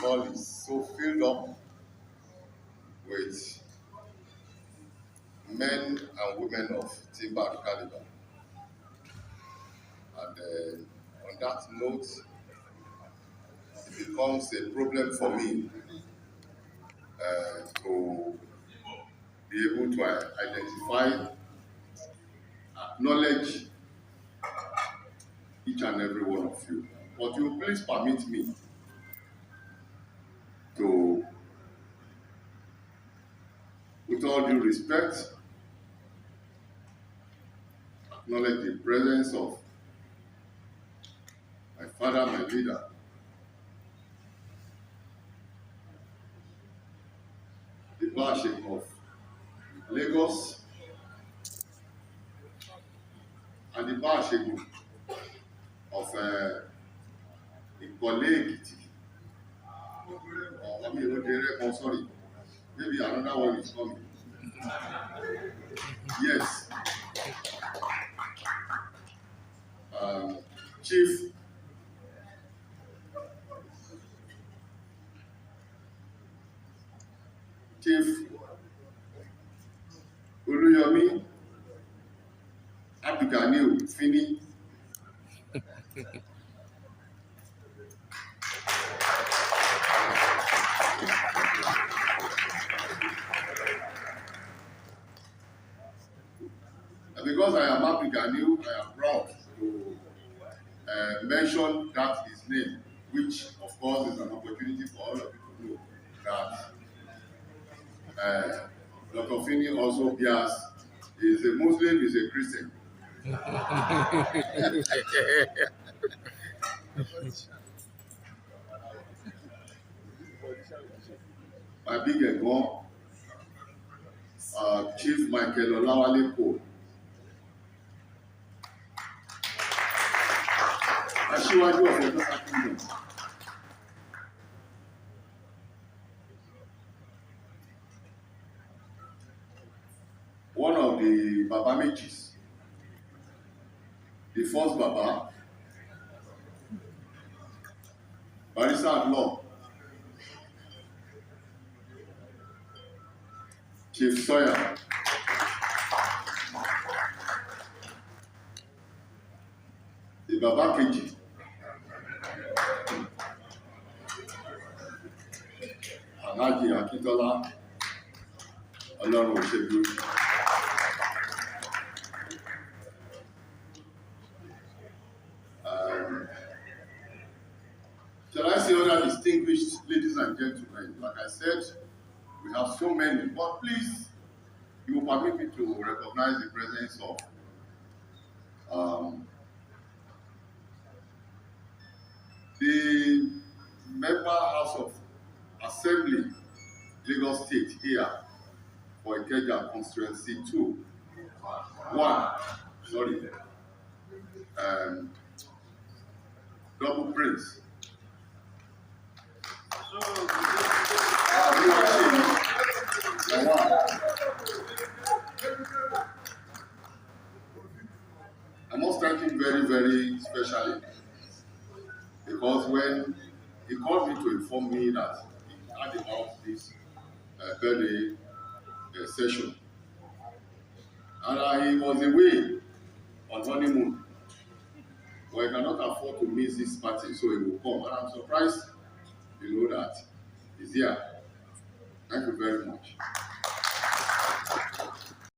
hall is so filled up with men and women of timber caliber. And on that note, it becomes a problem for me to be able to identify, acknowledge each and every one of you. But you please permit me to, with all due respect, acknowledge the presence of my father, my leader, the Bishop of Lagos, and the Bishop of Ekiti. I'm sorry, maybe another one is coming. Yes. Chief OLUREMI GANIYU Fini. Because I am GANIYU, I am proud to mention that his name, which of course is an opportunity for all of you to know that Dr. Fini also bears, is a Muslim, is a Christian. My big ego, Chief Michael Olawale Cole. Aṣíwájú of OJOTA Kingdom. One of the Baba Mejis, the first Baba, Barrister at Law, Chief Sawyer, the Baba Keji, Alhaji Akintola, Ọlọ́run Òṣèlú. Shall I say other distinguished ladies and gentlemen? Like I said, we have so many, but please, you will permit me to recognize the presence of the member House of Assembly, Lagos State here for Ikeja Constituency 2. Double Prince. I must thank him very, very specially, because when he called me to inform me that he had about this birthday session, and he was away on honeymoon, but he cannot afford to miss this party, so he will come. And I'm surprised, that he's here. Thank you very much.